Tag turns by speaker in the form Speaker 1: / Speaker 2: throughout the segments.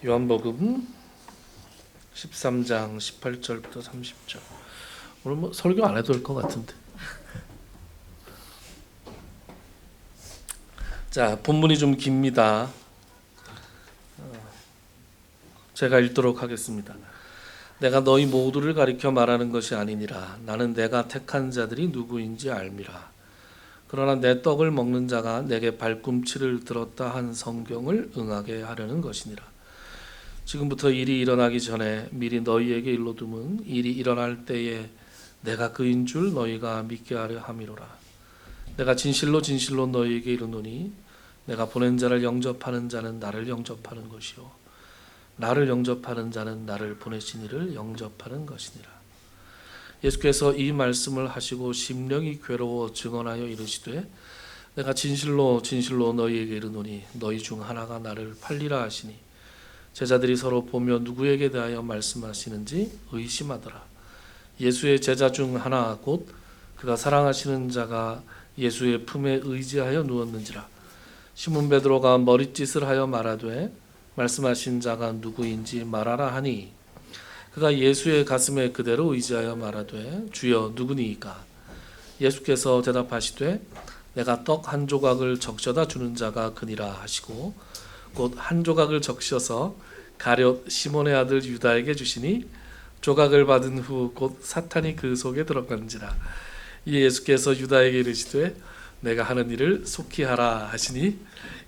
Speaker 1: 요한복음 13장 18절부터 30절. 오늘 설교 안 해도 될 것 같은데. 자, 본문이 좀 깁니다. 제가 읽도록 하겠습니다. 내가 너희 모두를 가리켜 말하는 것이 아니니라. 나는 내가 택한 자들이 누구인지 알미라. 그러나 내 떡을 먹는 자가 내게 발꿈치를 들었다 한 성경을 응하게 하려는 것이니라. 지금부터 일이 일어나기 전에 미리 너희에게 일러두면 일이 일어날 때에 내가 그인 줄 너희가 믿게 하려 함이로라. 내가 진실로 진실로 너희에게 이르노니 내가 보낸 자를 영접하는 자는 나를 영접하는 것이요 나를 영접하는 자는 나를 보내신 이를 영접하는 것이니라. 예수께서 이 말씀을 하시고 심령이 괴로워 증언하여 이르시되 내가 진실로 진실로 너희에게 이르노니 너희 중 하나가 나를 팔리라 하시니 제자들이 서로 보며 누구에게 대하여 말씀하시는지 의심하더라. 예수의 제자 중 하나 곧 그가 사랑하시는 자가 예수의 품에 의지하여 누웠는지라. 시몬 베드로가 머릿짓을 하여 말하되 말씀하신 자가 누구인지 말하라 하니 그가 예수의 가슴에 그대로 의지하여 말하되 주여 누구니이까. 예수께서 대답하시되 내가 떡 한 조각을 적셔다 주는 자가 그니라 하시고 곧 한 조각을 적셔서 가룟 시몬의 아들 유다에게 주시니 조각을 받은 후 곧 사탄이 그 속에 들어간지라. 이에 예수께서 유다에게 이르시되 내가 하는 일을 속히 하라 하시니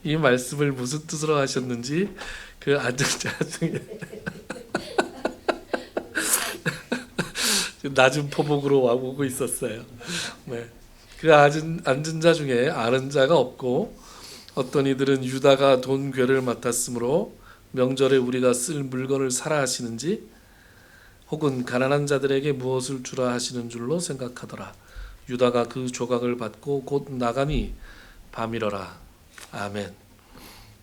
Speaker 1: 이 말씀을 무슨 뜻으로 하셨는지 그 앉은 자 중에 낮은 포복으로 와보고 있었어요. 네. 그 앉은 자 중에 아는 자가 없고 어떤 이들은 유다가 돈 괴를 맡았으므로 명절에 우리가 쓸 물건을 사라 하시는지 혹은 가난한 자들에게 무엇을 주라 하시는 줄로 생각하더라. 유다가 그 조각을 받고 곧 나가니 밤이러라. 아멘.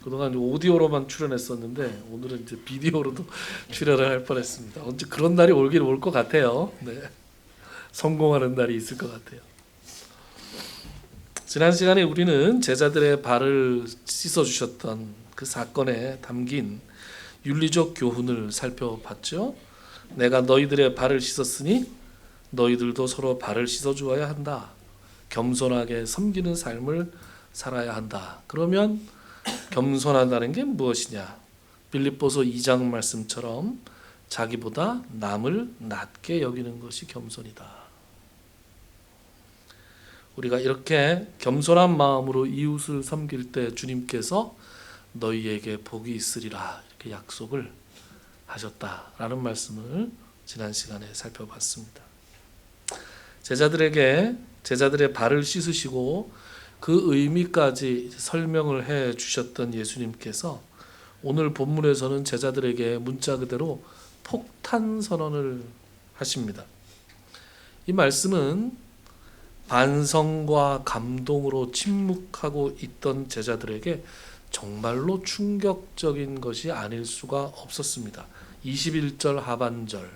Speaker 1: 그동안 오디오로만 출연했었는데 오늘은 이제 비디오로도 출연을 할 뻔했습니다. 언제 그런 날이 오길 올 것 같아요. 네. 성공하는 날이 있을 것 같아요. 지난 시간에 우리는 제자들의 발을 씻어주셨던 그 사건에 담긴 윤리적 교훈을 살펴봤죠. 내가 너희들의 발을 씻었으니 너희들도 서로 발을 씻어주어야 한다. 겸손하게 섬기는 삶을 살아야 한다. 그러면 겸손하다는 게 무엇이냐? 빌립보서 2장 말씀처럼 자기보다 남을 낮게 여기는 것이 겸손이다. 우리가 이렇게 겸손한 마음으로 이웃을 섬길 때 주님께서 너희에게 복이 있으리라 이렇게 약속을 하셨다라는 말씀을 지난 시간에 살펴봤습니다. 제자들의 발을 씻으시고 그 의미까지 설명을 해 주셨던 예수님께서 오늘 본문에서는 제자들에게 문자 그대로 폭탄 선언을 하십니다. 이 말씀은 반성과 감동으로 침묵하고 있던 제자들에게 정말로 충격적인 것이 아닐 수가 없었습니다. 21절 하반절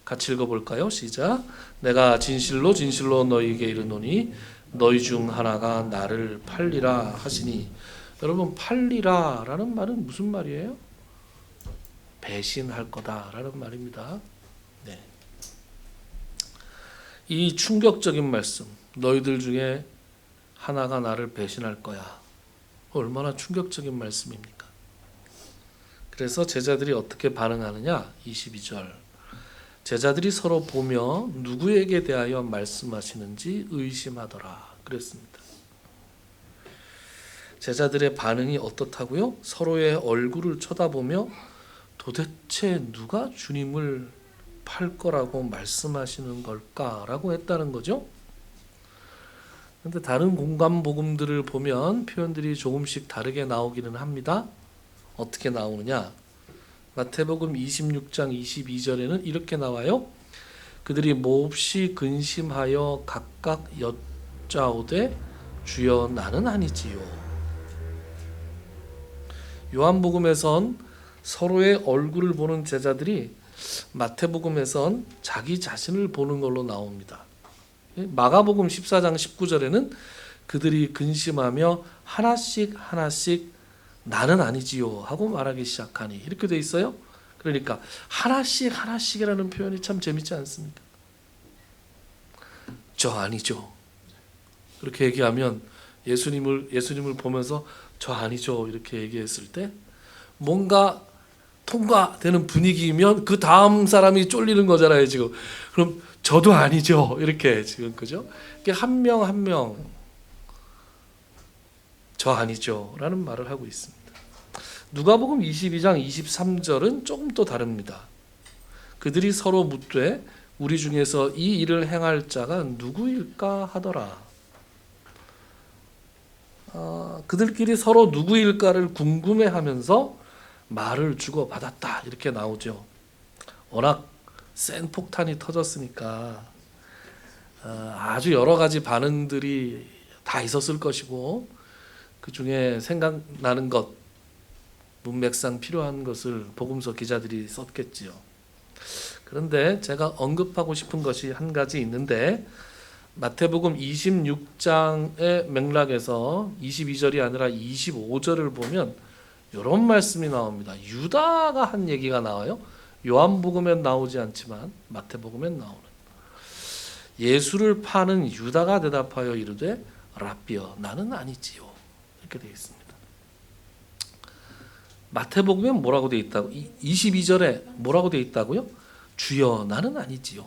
Speaker 1: 같이 읽어볼까요? 시작. 내가 진실로 진실로 너희에게 이르노니 너희 중 하나가 나를 팔리라 하시니. 여러분, 팔리라 라는 말은 무슨 말이에요? 배신할 거다라는 말입니다. 네. 이 충격적인 말씀, 너희들 중에 하나가 나를 배신할 거야. 얼마나 충격적인 말씀입니까? 그래서 제자들이 어떻게 반응하느냐? 22절. 제자들이 서로 보며 누구에게 대하여 말씀하시는지 의심하더라. 그랬습니다. 제자들의 반응이 어떻다고요? 서로의 얼굴을 쳐다보며 도대체 누가 주님을 팔 거라고 말씀하시는 걸까라고 했다는 거죠. 그런데 다른 공간 복음들을 보면 표현들이 조금씩 다르게 나오기는 합니다. 어떻게 나오느냐? 마태복음 26장 22절에는 이렇게 나와요. 그들이 몹시 근심하여 각각 여짜오되 주여 나는 아니지요. 요한복음에선 서로의 얼굴을 보는 제자들이 마태복음에선 자기 자신을 보는 걸로 나옵니다. 마가복음 14장 19절에는 그들이 근심하며 하나씩 나는 아니지요 하고 말하기 시작하니, 이렇게 돼 있어요. 그러니까 하나씩 하나씩이라는 표현이 참 재밌지 않습니까? 저 아니죠. 그렇게 얘기하면 예수님을 보면서 저 아니죠 이렇게 얘기했을 때 뭔가 통과되는 분위기면 그 다음 사람이 쫄리는 거잖아요 지금. 그럼 저도 아니죠 이렇게 지금, 그죠? 한 명 한 명 저 아니죠 라는 말을 하고 있습니다. 누가복음 22장 23절은 조금 또 다릅니다. 그들이 서로 묻되 우리 중에서 이 일을 행할 자가 누구일까 하더라. 그들끼리 서로 누구일까를 궁금해하면서 말을 주고받았다 이렇게 나오죠. 워낙 센 폭탄이 터졌으니까 아주 여러 가지 반응들이 다 있었을 것이고, 그 중에 생각나는 것, 문맥상 필요한 것을 복음서 기자들이 썼겠지요. 그런데 제가 언급하고 싶은 것이 한 가지 있는데, 마태복음 26장의 맥락에서 22절이 아니라 25절을 보면 이런 말씀이 나옵니다. 유다가 한 얘기가 나와요. 요한복음엔 나오지 않지만 마태복음엔 나오는, 예수를 파는 유다가 대답하여 이르되 라삐여 나는 아니지요 이렇게 되어 있습니다. 마태복음엔 뭐라고 되어 있다고? 22절에 뭐라고 되어 있다고요? 주여 나는 아니지요.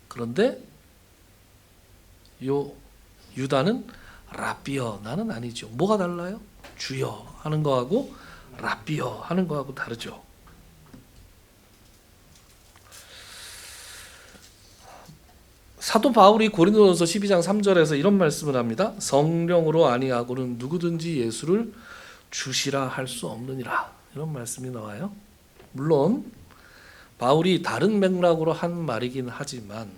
Speaker 1: 그런데 요 유다는 라삐여 나는 아니죠. 뭐가 달라요? 주여 하는 거하고 라삐여 하는 거하고 다르죠. 사도 바울이 고린도전서 12장 3절에서 이런 말씀을 합니다. 성령으로 아니하고는 누구든지 예수를 주시라 할 수 없느니라. 이런 말씀이 나와요. 물론 바울이 다른 맥락으로 한 말이긴 하지만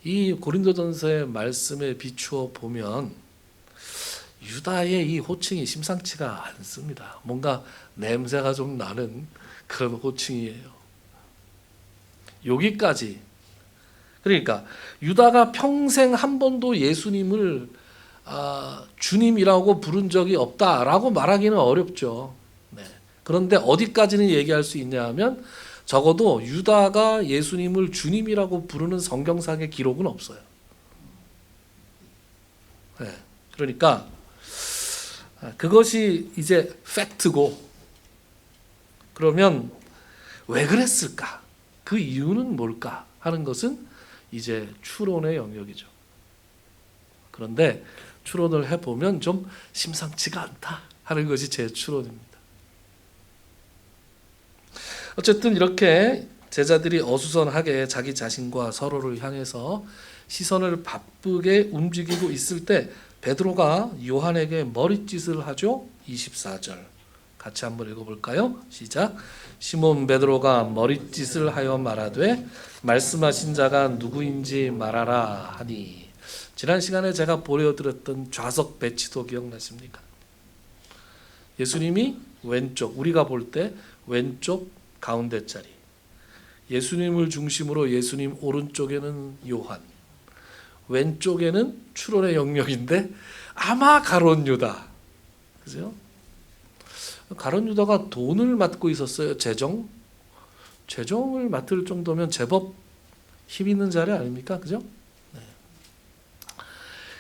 Speaker 1: 이 고린도전서의 말씀에 비추어 보면 유다의 이 호칭이 심상치가 않습니다. 뭔가 냄새가 좀 나는 그런 호칭이에요. 여기까지. 그러니까 유다가 평생 한 번도 예수님을 주님이라고 부른 적이 없다라고 말하기는 어렵죠. 네. 그런데 어디까지는 얘기할 수 있냐 하면 적어도 유다가 예수님을 주님이라고 부르는 성경상의 기록은 없어요. 네. 그러니까 그것이 이제 팩트고, 그러면 왜 그랬을까? 그 이유는 뭘까? 하는 것은 이제 추론의 영역이죠. 그런데 추론을 해보면 좀 심상치가 않다 하는 것이 제 추론입니다. 어쨌든 이렇게 제자들이 어수선하게 자기 자신과 서로를 향해서 시선을 바쁘게 움직이고 있을 때 베드로가 요한에게 머리짓을 하죠. 24절 같이 한번 읽어볼까요? 시작. 시몬 베드로가 머리짓을 하여 말하되 말씀하신 자가 누구인지 말하라 하니. 지난 시간에 제가 보여드렸던 좌석 배치도 기억나십니까? 예수님이 왼쪽, 우리가 볼 때 왼쪽 가운데 자리, 예수님을 중심으로 예수님 오른쪽에는 요한, 왼쪽에는 추론의 영역인데 아마 가룟 유다, 그죠? 가룟 유다가 돈을 맡고 있었어요. 재정을 맡을 정도면 제법 힘 있는 자리 아닙니까? 그죠? 네.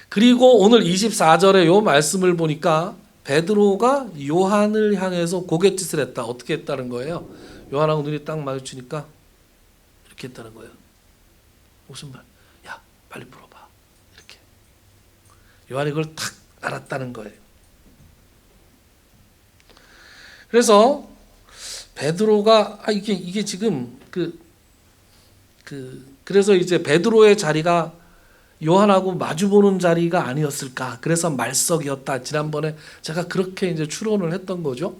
Speaker 1: 그리고 오늘 24절에 요 말씀을 보니까 베드로가 요한을 향해서 고갯짓을 했다. 어떻게 했다는 거예요? 요한하고 눈이 딱 마주치니까 이렇게 했다는 거예요. 무슨 말? 야, 빨리 물어봐. 이렇게. 요한이 그걸 탁 알았다는 거예요. 그래서 베드로가 이게 지금 그래서 이제 베드로의 자리가 요한하고 마주보는 자리가 아니었을까. 그래서 말석이었다. 지난번에 제가 그렇게 이제 추론을 했던 거죠.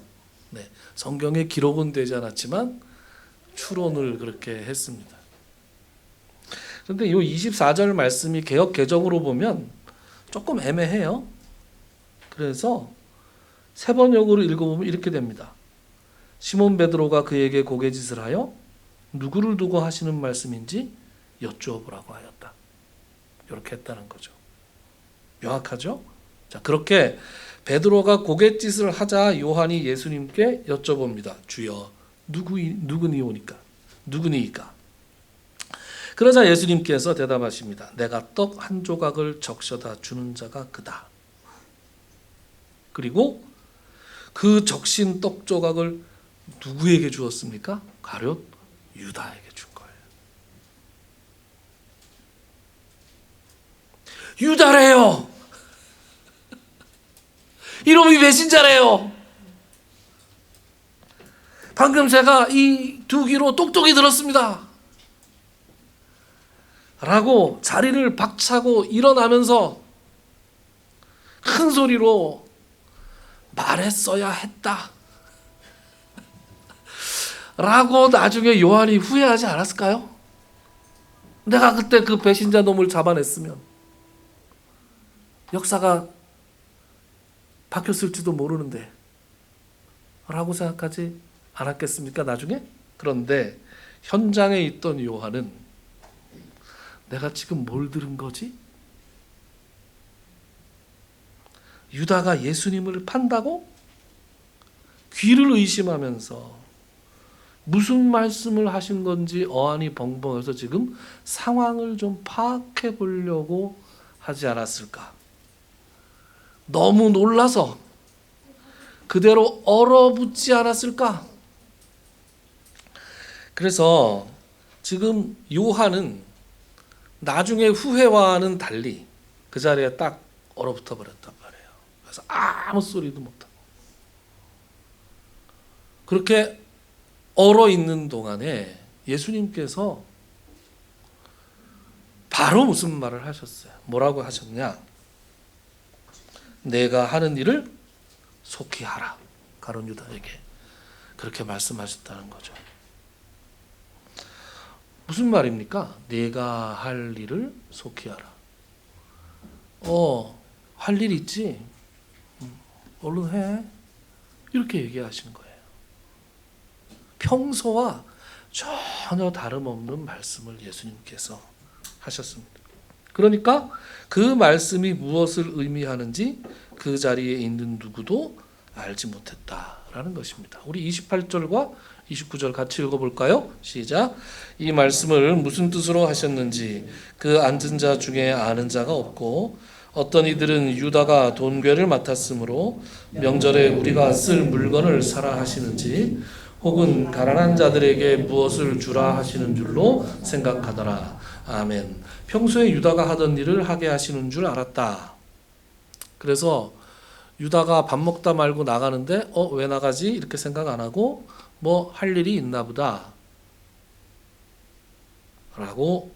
Speaker 1: 네. 성경에 기록은 되지 않았지만 추론을 그렇게 했습니다. 그런데 이 24절 말씀이 개역 개정으로 보면 조금 애매해요. 그래서 세 번역으로 읽어보면 이렇게 됩니다. 시몬 베드로가 그에게 고개짓을 하여 누구를 두고 하시는 말씀인지 여쭈어보라고 하였다. 이렇게 했다는 거죠. 명확하죠? 자, 그렇게 베드로가 고갯짓을 하자 요한이 예수님께 여쭤봅니다. 주여, 누구니오니까? 누구니이까? 그러자 예수님께서 대답하십니다. 내가 떡 한 조각을 적셔다 주는 자가 그다. 그리고 그 적신 떡 조각을 누구에게 주었습니까? 가룟 유다에게 준 거예요. 유다래요. 이놈이 배신자래요. 방금 제가 이 두 귀로 똑똑히 들었습니다. 라고 자리를 박차고 일어나면서 큰 소리로 말했어야 했다. 라고 나중에 요한이 후회하지 않았을까요? 내가 그때 그 배신자 놈을 잡아냈으면 역사가 바뀌었을지도 모르는데 라고 생각하지 않았겠습니까? 나중에? 그런데 현장에 있던 요한은 내가 지금 뭘 들은 거지? 유다가 예수님을 판다고? 귀를 의심하면서 무슨 말씀을 하신 건지 어안이 벙벙해서 지금 상황을 좀 파악해 보려고 하지 않았을까? 너무 놀라서 그대로 얼어붙지 않았을까? 그래서 지금 요한은 나중에 후회와는 달리 그 자리에 딱 얼어붙어 버렸단 말이에요. 그래서 아무 소리도 못하고 그렇게 얼어 있는 동안에 예수님께서 바로 무슨 말을 하셨어요? 뭐라고 하셨냐? 내가 하는 일을 속히 하라. 가룟 유다에게 그렇게 말씀하셨다는 거죠. 무슨 말입니까? 내가 할 일을 속히 하라. 할 일 있지? 얼른 해. 이렇게 얘기하신 거예요. 평소와 전혀 다름없는 말씀을 예수님께서 하셨습니다. 그러니까 그 말씀이 무엇을 의미하는지 그 자리에 있는 누구도 알지 못했다라는 것입니다. 우리 28절과 29절 같이 읽어볼까요? 시작. 이 말씀을 무슨 뜻으로 하셨는지 그 앉은 자 중에 아는 자가 없고 어떤 이들은 유다가 돈괴를 맡았으므로 명절에 우리가 쓸 물건을 사라 하시는지 혹은 가난한 자들에게 무엇을 주라 하시는 줄로 생각하더라. 아멘. 평소에 유다가 하던 일을 하게 하시는 줄 알았다. 그래서 유다가 밥 먹다 말고 나가는데 왜 나가지? 이렇게 생각 안 하고 뭐 할 일이 있나 보다 라고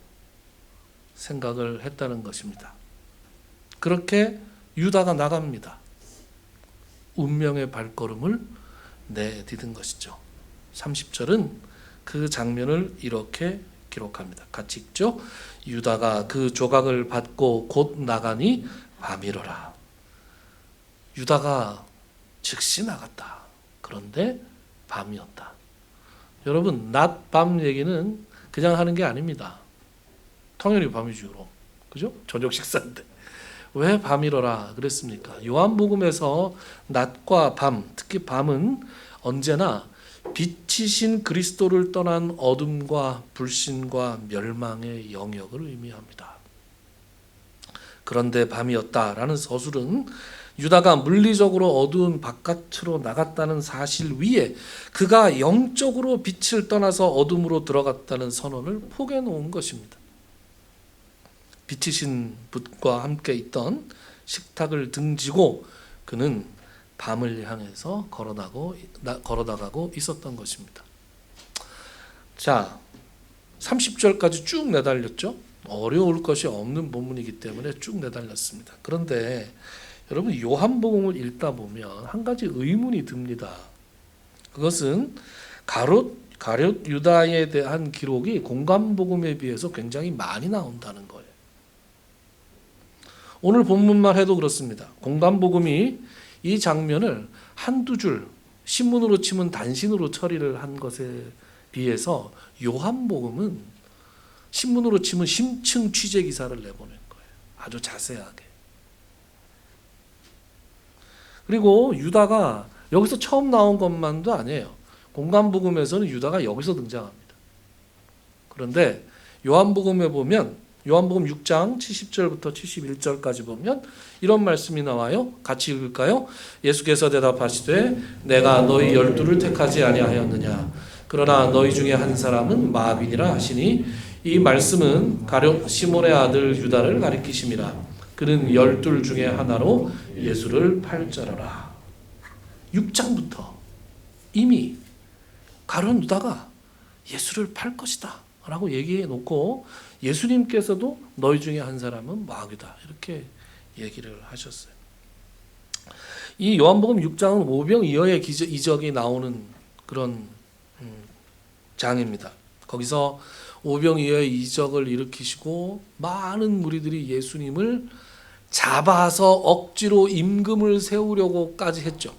Speaker 1: 생각을 했다는 것입니다. 그렇게 유다가 나갑니다. 운명의 발걸음을 내디딘 것이죠. 30절은 그 장면을 이렇게 기록합니다. 같이 읽죠. 유다가 그 조각을 받고 곧 나가니 밤이로라. 유다가 즉시 나갔다. 그런데 밤이었다. 여러분, 낮, 밤 얘기는 그냥 하는 게 아닙니다. 당연히 밤이죠. 그죠? 저녁 식사인데. 왜 밤이로라 그랬습니까? 요한복음에서 낮과 밤, 특히 밤은 언제나 빛이신 그리스도를 떠난 어둠과 불신과 멸망의 영역을 의미합니다. 그런데 밤이었다라는 서술은 유다가 물리적으로 어두운 바깥으로 나갔다는 사실 위에 그가 영적으로 빛을 떠나서 어둠으로 들어갔다는 선언을 포개 놓은 것입니다. 빛이신 분과 함께 있던 식탁을 등지고 그는 밤을 향해서 걸어나가고 있었던 것입니다. 자, 30절까지 쭉 내달렸죠. 어려울 것이 없는 본문이기 때문에 쭉 내달렸습니다. 그런데 여러분 요한복음을 읽다 보면 한 가지 의문이 듭니다. 그것은 가룟 유다에 대한 기록이 공관복음에 비해서 굉장히 많이 나온다는 거예요. 오늘 본문만 해도 그렇습니다. 공관복음이 이 장면을 한두 줄 신문으로 치면 단신으로 처리를 한 것에 비해서 요한복음은 신문으로 치면 심층 취재 기사를 내보낸 거예요. 아주 자세하게. 그리고 유다가 여기서 처음 나온 것만도 아니에요. 공간복음에서는 유다가 여기서 등장합니다. 그런데 요한복음에 보면 요한복음 6장 70절부터 71절까지 보면 이런 말씀이 나와요. 같이 읽을까요? 예수께서 대답하시되 내가 너희 12를 택하지 아니하였느냐 그러나 너희 중에 한 사람은 마귀니라 하시니 이 말씀은 가룟 시몬의 아들 유다를 가리키심이라. 그는 12 중에 하나로 예수를 팔 자라라. 6장부터 이미 가룟 유다가 예수를 팔 것이다 라고 얘기해 놓고 예수님께서도 너희 중에 한 사람은 마귀다 이렇게 얘기를 하셨어요. 이 요한복음 6장은 오병이어의 이적이 나오는 그런 장입니다. 거기서 오병이어의 이적을 일으키시고 많은 무리들이 예수님을 잡아서 억지로 임금을 세우려고까지 했죠.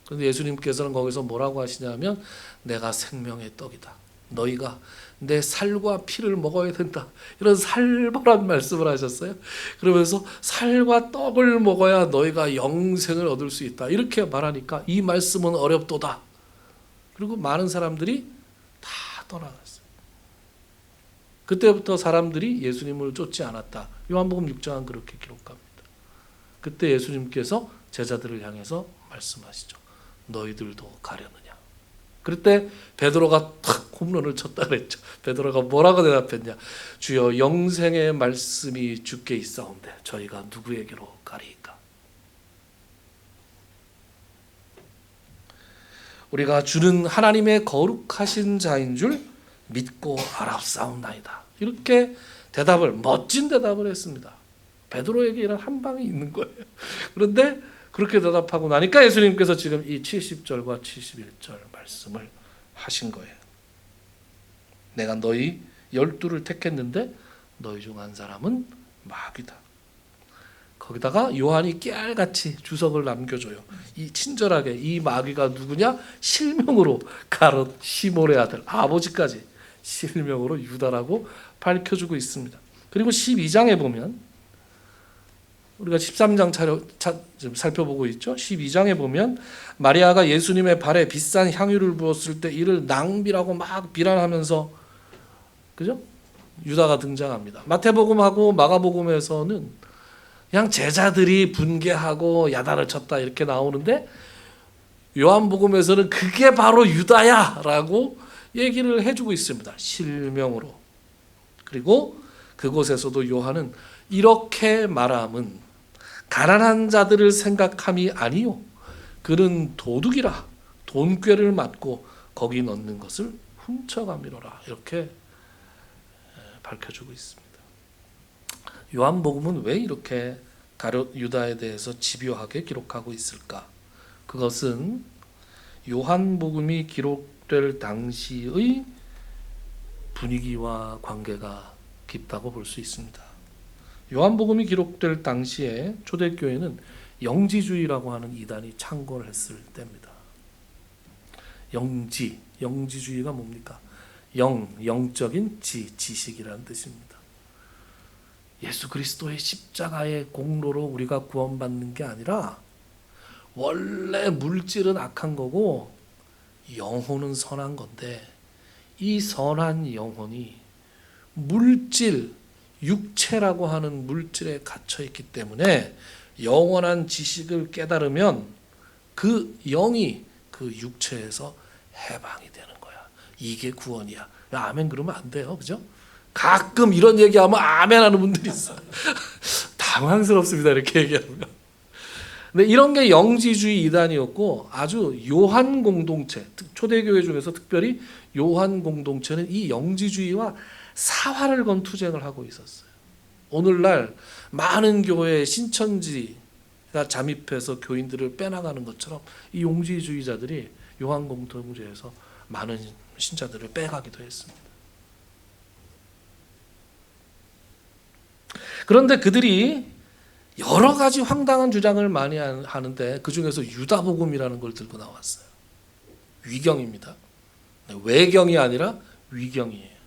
Speaker 1: 그런데 예수님께서는 거기서 뭐라고 하시냐면 내가 생명의 떡이다. 너희가 내 살과 피를 먹어야 된다. 이런 살벌한 말씀을 하셨어요. 그러면서 살과 떡을 먹어야 너희가 영생을 얻을 수 있다. 이렇게 말하니까 이 말씀은 어렵도다. 그리고 많은 사람들이 다 떠나갔어요. 그때부터 사람들이 예수님을 쫓지 않았다. 요한복음 6장은 그렇게 기록합니다. 그때 예수님께서 제자들을 향해서 말씀하시죠. 너희들도 가려느냐. 그때 베드로가 탁 홈런을 쳤다 그랬죠. 베드로가 뭐라고 대답했냐. 주여 영생의 말씀이 주께 있사온데 저희가 누구에게로 가리이까. 우리가 주는 하나님의 거룩하신 자인 줄 믿고 알았사옵나이다. 이렇게 멋진 대답을 했습니다. 베드로에게 이런 한 방이 있는 거예요. 그런데 그렇게 대답하고 나니까 예수님께서 지금 이 70절과 71절 말씀을 하신 거예요. 내가 너희 12를 택했는데 너희 중 한 사람은 마귀다. 거기다가 요한이 깨알같이 주석을 남겨줘요. 이 친절하게 이 마귀가 누구냐? 실명으로 가룟 시몬의 아들 아버지까지 실명으로 유다라고 밝혀주고 있습니다. 그리고 12장에 보면 우리가 13장 지금 살펴보고 있죠. 12장에 보면 마리아가 예수님의 발에 비싼 향유를 부었을 때 이를 낭비라고 막 비난하면서 그죠? 유다가 등장합니다. 마태복음하고 마가복음에서는 그냥 제자들이 분개하고 야단을 쳤다 이렇게 나오는데 요한복음에서는 그게 바로 유다야라고 얘기를 해주고 있습니다. 실명으로. 그리고 그곳에서도 요한은 이렇게 말함은 가난한 자들을 생각함이 아니요 그는 도둑이라 돈꾀를 맞고 거기 넣는 것을 훔쳐가미로라 이렇게 밝혀주고 있습니다. 요한복음은 왜 이렇게 유다에 대해서 집요하게 기록하고 있을까? 그것은 요한복음이 기록될 당시의 분위기와 관계가 깊다고 볼 수 있습니다. 요한복음이 기록될 당시에 초대교회는 영지주의라고 하는 이단이 창궐을 했을 때입니다. 영지주의가 뭡니까? 영적인 지식이라는 뜻입니다. 예수 그리스도의 십자가의 공로로 우리가 구원받는 게 아니라 원래 물질은 악한 거고 영혼은 선한 건데 이 선한 영혼이 물질, 육체라고 하는 물질에 갇혀 있기 때문에 영원한 지식을 깨달으면 그 영이 그 육체에서 해방이 되는 거야. 이게 구원이야. 아멘 그러면 안 돼요. 그죠? 가끔 이런 얘기하면 아멘 하는 분들이 있어요. 당황스럽습니다. 이렇게 얘기하면. 근데 이런 게 영지주의 이단이었고 아주 요한 공동체, 초대교회 중에서 특별히 요한 공동체는 이 영지주의와 사활을 건 투쟁을 하고 있었어요. 오늘날 많은 교회에 신천지가 잠입해서 교인들을 빼나가는 것처럼 이 영지주의자들이 요한 공동체에서 많은 신자들을 빼가기도 했습니다. 그런데 그들이 여러 가지 황당한 주장을 많이 하는데 그 중에서 유다복음이라는 걸 들고 나왔어요. 위경입니다. 외경이 아니라 위경이에요.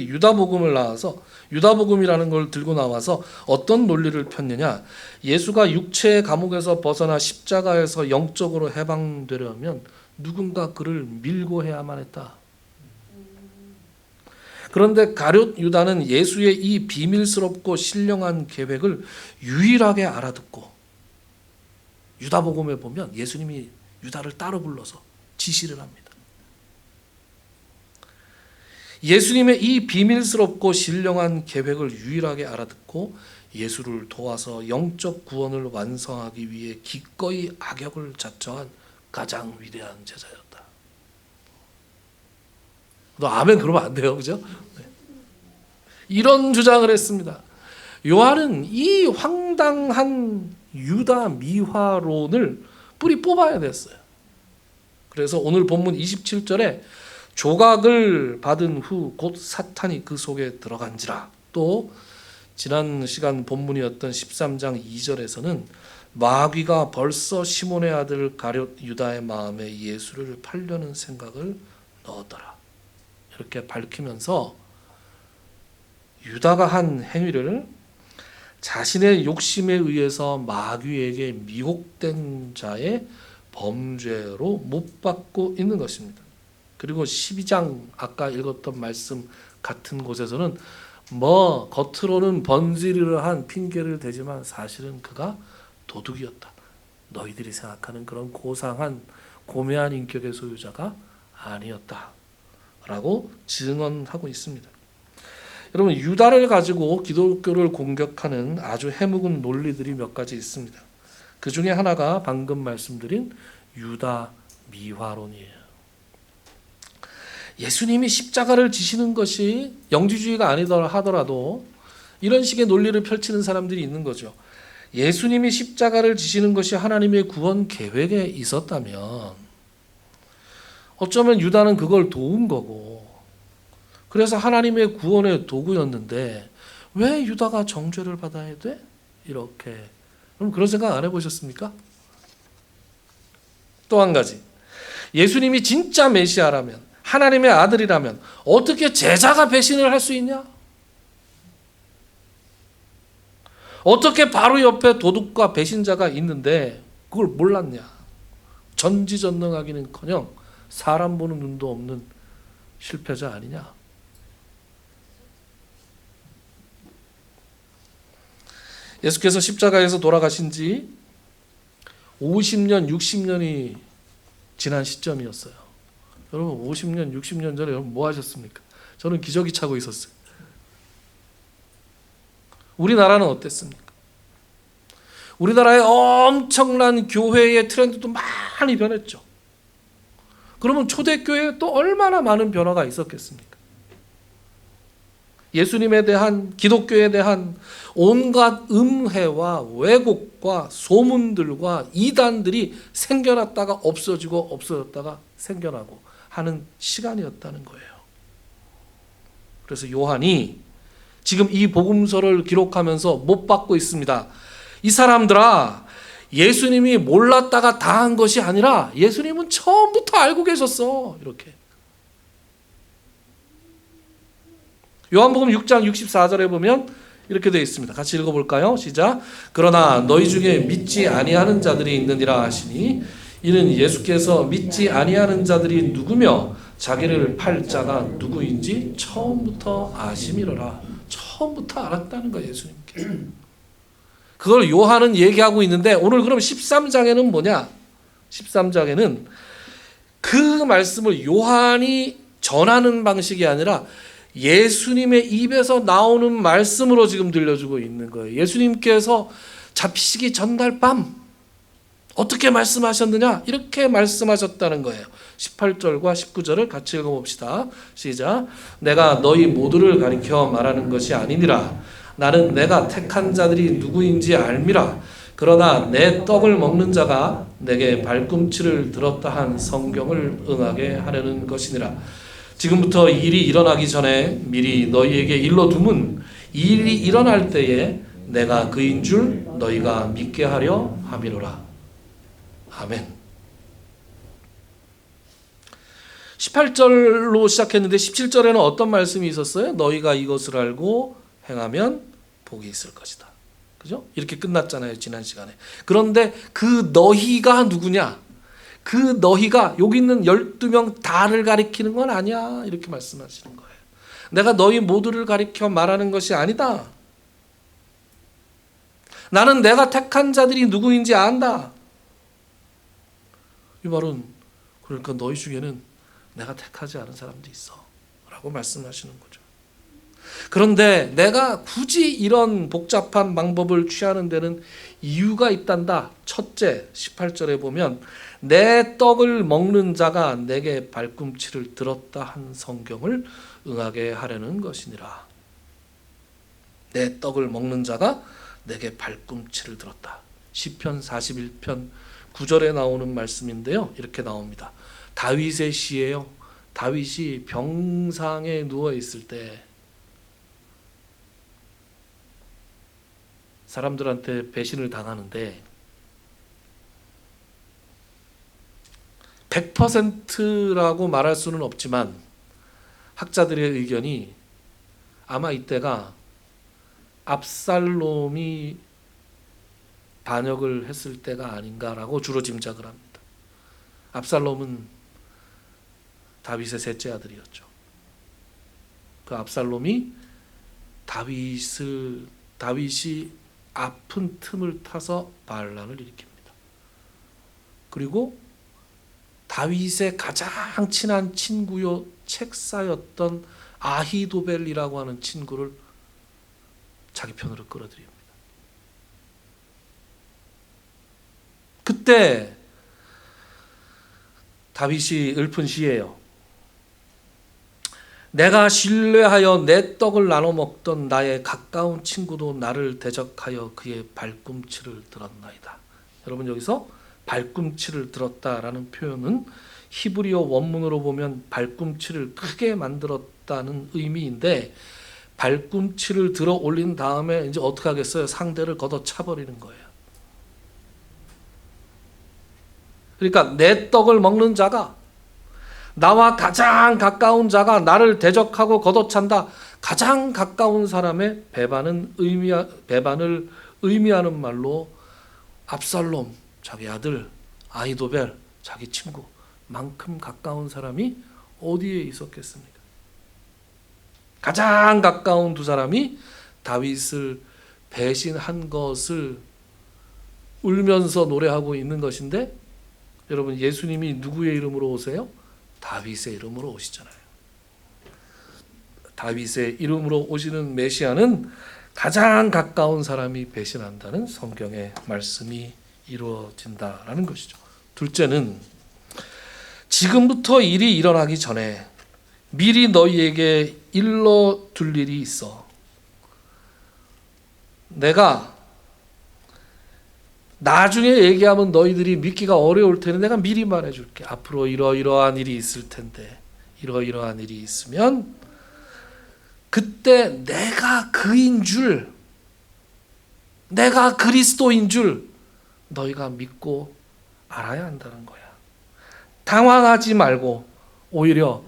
Speaker 1: 유다복음을 나와서 유다복음이라는 걸 들고 나와서 어떤 논리를 폈느냐? 예수가 육체의 감옥에서 벗어나 십자가에서 영적으로 해방되려면 누군가 그를 밀고 해야만 했다. 그런데 가룟 유다는 예수의 이 비밀스럽고 신령한 계획을 유일하게 알아듣고, 유다복음에 보면 예수님이 유다를 따로 불러서 지시를 합니다. 예수님의 이 비밀스럽고 신령한 계획을 유일하게 알아듣고 예수를 도와서 영적 구원을 완성하기 위해 기꺼이 악역을 자처한 가장 위대한 제자였다. 너 아멘 그러면 안 돼요, 그죠? 네. 이런 주장을 했습니다. 요한은 이 황당한 유다 미화론을 뿌리 뽑아야 됐어요. 그래서 오늘 본문 27절에 조각을 받은 후 곧 사탄이 그 속에 들어간지라. 또 지난 시간 본문이었던 13장 2절에서는 마귀가 벌써 시몬의 아들 가룟 유다의 마음에 예수를 팔려는 생각을 넣었더라. 이렇게 밝히면서 유다가 한 행위를 자신의 욕심에 의해서 마귀에게 미혹된 자의 범죄로 못 받고 있는 것입니다. 그리고 12장 아까 읽었던 말씀 같은 곳에서는 겉으로는 번지르르한 핑계를 대지만 사실은 그가 도둑이었다. 너희들이 생각하는 그런 고상한 고매한 인격의 소유자가 아니었다. 라고 증언하고 있습니다. 여러분, 유다를 가지고 기독교를 공격하는 아주 해묵은 논리들이 몇 가지 있습니다. 그 중에 하나가 방금 말씀드린 유다 미화론이에요. 예수님이 십자가를 지시는 것이 영지주의가 아니더라 하더라도 이런 식의 논리를 펼치는 사람들이 있는 거죠. 예수님이 십자가를 지시는 것이 하나님의 구원 계획에 있었다면 어쩌면 유다는 그걸 도운 거고, 그래서 하나님의 구원의 도구였는데 왜 유다가 정죄를 받아야 돼? 이렇게. 그럼 그런 생각 안 해보셨습니까? 또 한 가지, 예수님이 진짜 메시아라면, 하나님의 아들이라면 어떻게 제자가 배신을 할 수 있냐? 어떻게 바로 옆에 도둑과 배신자가 있는데 그걸 몰랐냐? 전지전능하기는커녕 사람 보는 눈도 없는 실패자 아니냐? 예수께서 십자가에서 돌아가신 지 50년, 60년이 지난 시점이었어요. 여러분 50년, 60년 전에 여러분 뭐 하셨습니까? 저는 기저귀 차고 있었어요. 우리나라는 어땠습니까? 우리나라의 엄청난 교회의 트렌드도 많이 변했죠. 그러면 초대교회에 또 얼마나 많은 변화가 있었겠습니까? 예수님에 대한, 기독교에 대한 온갖 음해와 왜곡과 소문들과 이단들이 생겨났다가 없어지고 없어졌다가 생겨나고 하는 시간이었다는 거예요. 그래서 요한이 지금 이 복음서를 기록하면서 못 받고 있습니다. 이 사람들아, 예수님이 몰랐다가 당한 것이 아니라 예수님은 처음부터 알고 계셨어. 이렇게. 요한복음 6장 64절에 보면 이렇게 되어 있습니다. 같이 읽어볼까요? 시작. 그러나 너희 중에 믿지 아니하는 자들이 있느니라 하시니 이는 예수께서 믿지 아니하는 자들이 누구며 자기를 팔 자가 누구인지 처음부터 아심이로라. 처음부터 알았다는 거예요, 예수님께서. 그걸 요한은 얘기하고 있는데 오늘 그럼 13장에는 뭐냐? 13장에는 그 말씀을 요한이 전하는 방식이 아니라 예수님의 입에서 나오는 말씀으로 지금 들려주고 있는 거예요. 예수님께서 잡히시기 전날 밤 어떻게 말씀하셨느냐? 이렇게 말씀하셨다는 거예요. 18절과 19절을 같이 읽어봅시다. 시작. 내가 너희 모두를 가리켜 말하는 것이 아니니라. 나는 내가 택한 자들이 누구인지 알미라. 그러나 내 떡을 먹는 자가 내게 발꿈치를 들었다 한 성경을 응하게 하려는 것이니라. 지금부터 일이 일어나기 전에 미리 너희에게 일러둠은 이 일이 일어날 때에 내가 그인 줄 너희가 믿게 하려 함이로라. 아멘. 18절로 시작했는데 17절에는 어떤 말씀이 있었어요? 너희가 이것을 알고 행하면 복이 있을 것이다. 그죠? 이렇게 끝났잖아요, 지난 시간에. 그런데 그 너희가 누구냐? 그 너희가 여기 있는 12명 다를 가리키는 건 아니야. 이렇게 말씀하시는 거예요. 내가 너희 모두를 가리켜 말하는 것이 아니다. 나는 내가 택한 자들이 누구인지 안다. 이 말은 그러니까 너희 중에는 내가 택하지 않은 사람도 있어 라고 말씀하시는 거죠. 그런데 내가 굳이 이런 복잡한 방법을 취하는 데는 이유가 있단다. 첫째, 18절에 보면 내 떡을 먹는 자가 내게 발꿈치를 들었다 한 성경을 응하게 하려는 것이니라. 내 떡을 먹는 자가 내게 발꿈치를 들었다. 시편 41편 9절에 나오는 말씀인데요. 이렇게 나옵니다. 다윗의 시예요. 다윗이 병상에 누워 있을 때 사람들한테 배신을 당하는데 100%라고 말할 수는 없지만 학자들의 의견이 아마 이때가 압살롬이 반역을 했을 때가 아닌가라고 주로 짐작을 합니다. 압살롬은 다윗의 셋째 아들이었죠. 그 압살롬이 다윗이 아픈 틈을 타서 반란을 일으킵니다. 그리고 다윗의 가장 친한 친구요 책사였던 아히도벨이라고 하는 친구를 자기 편으로 끌어들입니다. 그때 다윗이 읊은 시예요. 내가 신뢰하여 내 떡을 나눠 먹던 나의 가까운 친구도 나를 대적하여 그의 발꿈치를 들었나이다. 여러분 여기서 발꿈치를 들었다라는 표현은 히브리어 원문으로 보면 발꿈치를 크게 만들었다는 의미인데 발꿈치를 들어 올린 다음에 이제 어떻게 하겠어요? 상대를 걷어차버리는 거예요. 그러니까 내 떡을 먹는 자가 나와 가장 가까운 자가 나를 대적하고 걷어찬다. 가장 가까운 사람의 배반을 의미하는 말로 압살롬, 자기 아들, 아히도벨, 자기 친구만큼 가까운 사람이 어디에 있었겠습니까? 가장 가까운 두 사람이 다윗을 배신한 것을 울면서 노래하고 있는 것인데 여러분 예수님이 누구의 이름으로 오세요? 다윗의 이름으로 오시잖아요. 다윗의 이름으로 오시는 메시아는 가장 가까운 사람이 배신한다는 성경의 말씀이 이루어진다라는 것이죠. 둘째는 지금부터 일이 일어나기 전에 미리 너희에게 일러둘 일이 있어. 내가 나중에 얘기하면 너희들이 믿기가 어려울 테니 내가 미리 말해줄게. 앞으로 이러이러한 일이 있을 텐데 이러이러한 일이 있으면 그때 내가 그인 줄, 내가 그리스도인 줄 너희가 믿고 알아야 한다는 거야. 당황하지 말고 오히려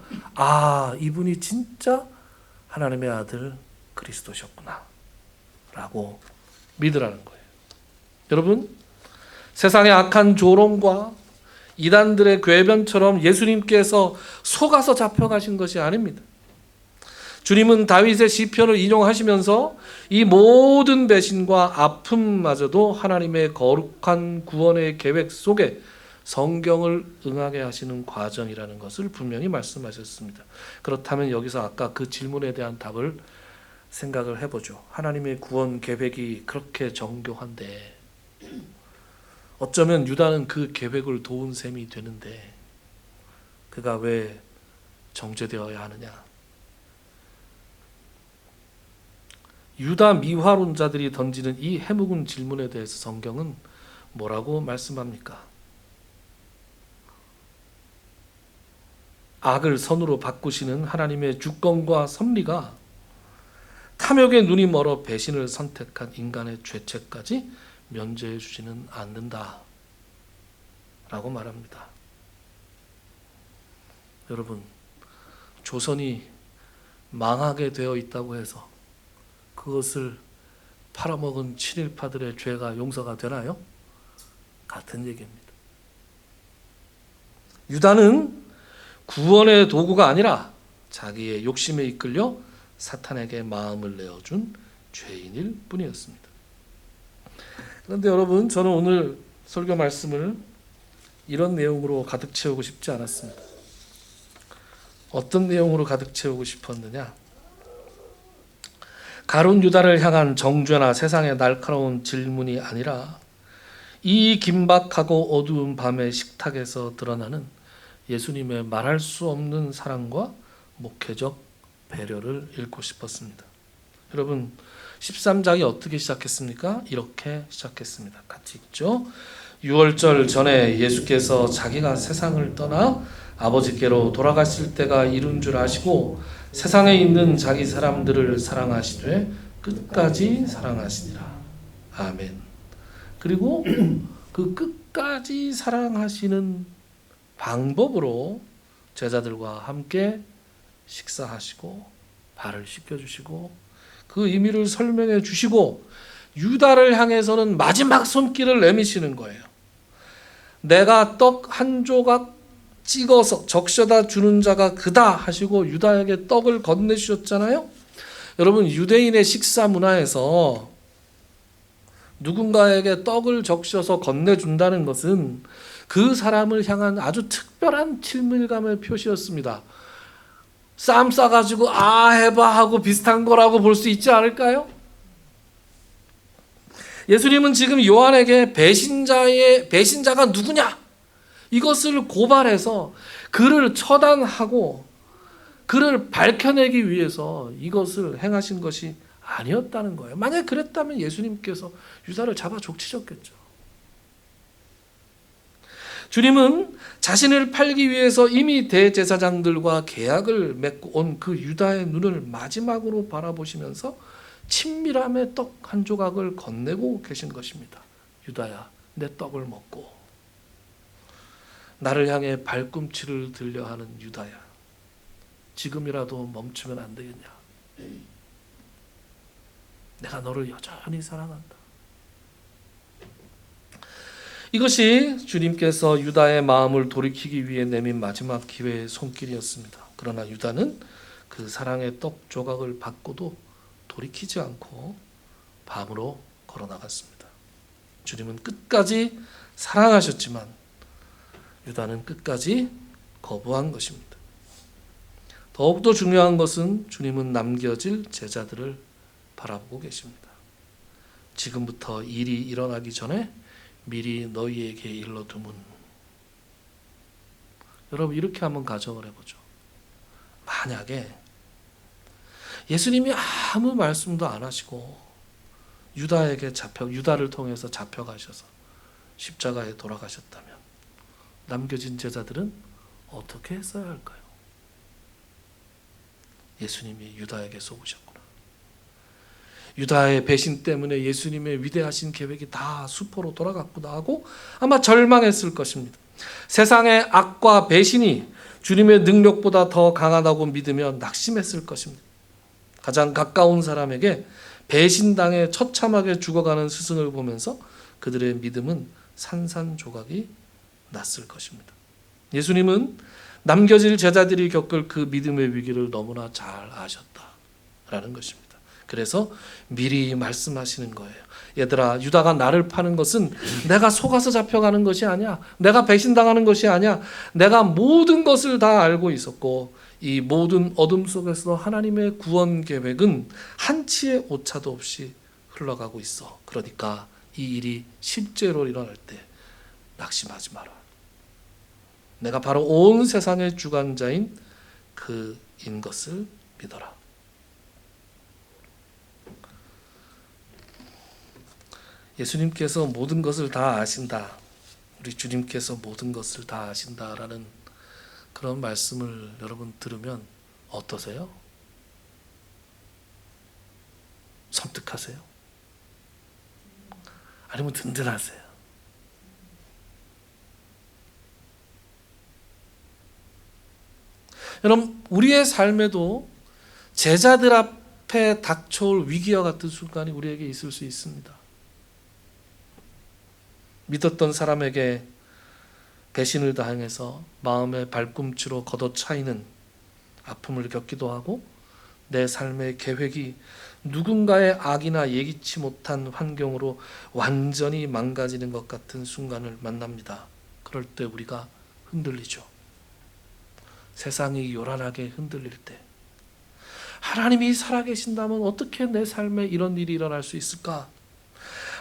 Speaker 1: 이분이 진짜 하나님의 아들 그리스도셨구나 라고 믿으라는 거예요. 여러분 세상의 악한 조롱과 이단들의 궤변처럼 예수님께서 속아서 잡혀가신 것이 아닙니다. 주님은 다윗의 시편을 인용하시면서 이 모든 배신과 아픔마저도 하나님의 거룩한 구원의 계획 속에 성경을 응하게 하시는 과정이라는 것을 분명히 말씀하셨습니다. 그렇다면 여기서 아까 그 질문에 대한 답을 생각을 해보죠. 하나님의 구원 계획이 그렇게 정교한데 어쩌면 유다는 그 계획을 도운 셈이 되는데 그가 왜 정죄되어야 하느냐? 유다 미화론자들이 던지는 이 해묵은 질문에 대해서 성경은 뭐라고 말씀합니까? 악을 선으로 바꾸시는 하나님의 주권과 섭리가 탐욕의 눈이 멀어 배신을 선택한 인간의 죄책까지 면제해 주지는 않는다 라고 말합니다. 여러분, 조선이 망하게 되어 있다고 해서 그것을 팔아먹은 친일파들의 죄가 용서가 되나요? 같은 얘기입니다. 유다는 구원의 도구가 아니라 자기의 욕심에 이끌려 사탄에게 마음을 내어준 죄인일 뿐이었습니다. 그런데 여러분, 저는 오늘 설교 말씀을 이런 내용으로 가득 채우고 싶지 않았습니다. 어떤 내용으로 가득 채우고 싶었느냐? 가룟 유다를 향한 정죄나 세상의 날카로운 질문이 아니라 이 긴박하고 어두운 밤의 식탁에서 드러나는 예수님의 말할 수 없는 사랑과 목회적 배려를 읽고 싶었습니다. 여러분, 13장이 어떻게 시작했습니까? 이렇게 시작했습니다. 같이 읽죠. 6월절 전에 예수께서 자기가 세상을 떠나 아버지께로 돌아가실 때가 이룬 줄 아시고 세상에 있는 자기 사람들을 사랑하시되 끝까지 사랑하시니라. 아멘. 그리고 그 끝까지 사랑하시는 방법으로 제자들과 함께 식사하시고 발을 씻겨주시고 그 의미를 설명해 주시고 유다를 향해서는 마지막 손길을 내미시는 거예요. 내가 떡 한 조각 찍어서 적셔다 주는 자가 그다 하시고 유다에게 떡을 건네주셨잖아요. 여러분, 유대인의 식사 문화에서 누군가에게 떡을 적셔서 건네준다는 것은 그 사람을 향한 아주 특별한 친밀감의 표시였습니다. 쌈 싸가지고 아 해봐 하고 비슷한 거라고 볼 수 있지 않을까요? 예수님은 지금 요한에게 배신자가 누구냐? 이것을 고발해서 그를 처단하고 그를 밝혀내기 위해서 이것을 행하신 것이 아니었다는 거예요. 만약 그랬다면 예수님께서 유다를 잡아 족치셨겠죠. 주님은 자신을 팔기 위해서 이미 대제사장들과 계약을 맺고 온 그 유다의 눈을 마지막으로 바라보시면서 친밀함의 떡 한 조각을 건네고 계신 것입니다. 유다야, 내 떡을 먹고. 나를 향해 발꿈치를 들려 하는 유다야, 지금이라도 멈추면 안 되겠냐? 내가 너를 여전히 사랑한다. 이것이 주님께서 유다의 마음을 돌이키기 위해 내민 마지막 기회의 손길이었습니다. 그러나 유다는 그 사랑의 떡 조각을 받고도 돌이키지 않고 밤으로 걸어나갔습니다. 주님은 끝까지 사랑하셨지만 유다는 끝까지 거부한 것입니다. 더욱더 중요한 것은 주님은 남겨질 제자들을 바라보고 계십니다. 지금부터 일이 일어나기 전에 미리 너희에게 일러두문. 여러분, 이렇게 한번 가정을 해보죠. 만약에 예수님이 아무 말씀도 안 하시고 유다를 통해서 잡혀가셔서 십자가에 돌아가셨다면 남겨진 제자들은 어떻게 했어야 할까요? 예수님이 유다에게 속으셨구나. 유다의 배신 때문에 예수님의 위대하신 계획이 다 수포로 돌아갔구나 하고 아마 절망했을 것입니다. 세상의 악과 배신이 주님의 능력보다 더 강하다고 믿으며 낙심했을 것입니다. 가장 가까운 사람에게 배신당해 처참하게 죽어가는 스승을 보면서 그들의 믿음은 산산조각이 났을 것입니다. 예수님은 남겨질 제자들이 겪을 그 믿음의 위기를 너무나 잘 아셨다라는 것입니다. 그래서 미리 말씀하시는 거예요. 얘들아, 유다가 나를 파는 것은 내가 속아서 잡혀가는 것이 아니야. 내가 배신당하는 것이 아니야. 내가 모든 것을 다 알고 있었고 이 모든 어둠 속에서 하나님의 구원 계획은 한치의 오차도 없이 흘러가고 있어. 그러니까 이 일이 실제로 일어날 때 낙심하지 마라. 내가 바로 온 세상의 주관자인 그인 것을 믿어라. 예수님께서 모든 것을 다 아신다. 우리 주님께서 모든 것을 다 아신다라는 그런 말씀을 여러분 들으면 어떠세요? 섬뜩하세요? 아니면 든든하세요? 여러분, 우리의 삶에도 제자들 앞에 닥쳐올 위기와 같은 순간이 우리에게 있을 수 있습니다. 믿었던 사람에게 배신을 당해서 마음의 발꿈치로 걷어차이는 아픔을 겪기도 하고, 내 삶의 계획이 누군가의 악이나 예기치 못한 환경으로 완전히 망가지는 것 같은 순간을 만납니다. 그럴 때 우리가 흔들리죠. 세상이 요란하게 흔들릴 때, 하나님이 살아계신다면 어떻게 내 삶에 이런 일이 일어날 수 있을까?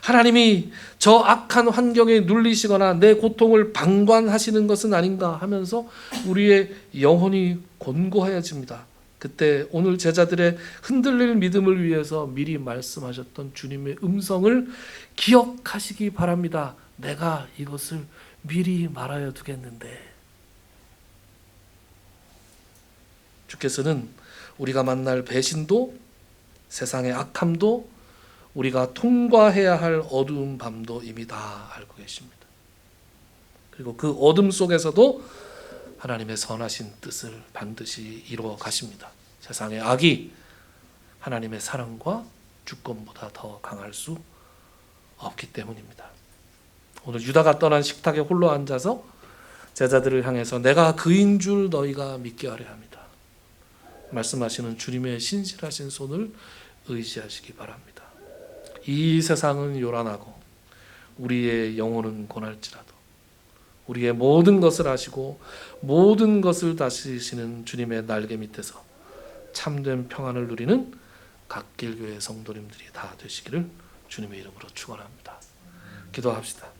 Speaker 1: 하나님이 저 악한 환경에 눌리시거나 내 고통을 방관하시는 것은 아닌가 하면서 우리의 영혼이 곤고해집니다. 그때 오늘 제자들의 흔들릴 믿음을 위해서 미리 말씀하셨던 주님의 음성을 기억하시기 바랍니다. 내가 이것을 미리 말하여 두겠는데. 주께서는 우리가 만날 배신도, 세상의 악함도, 우리가 통과해야 할 어두운 밤도 이미 다 알고 계십니다. 그리고 그 어둠 속에서도 하나님의 선하신 뜻을 반드시 이루어 가십니다. 세상의 악이 하나님의 사랑과 주권보다 더 강할 수 없기 때문입니다. 오늘 유다가 떠난 식탁에 홀로 앉아서 제자들을 향해서 내가 그인 줄 너희가 믿게 하려 합니다 말씀하시는 주님의 신실하신 손을 의지하시기 바랍니다. 이 세상은 요란하고 우리의 영혼은 고날지라도 우리의 모든 것을 아시고 모든 것을 다스리시는 주님의 날개 밑에서 참된 평안을 누리는 갓길교회 성도님들이 다 되시기를 주님의 이름으로 축원합니다. 기도합시다.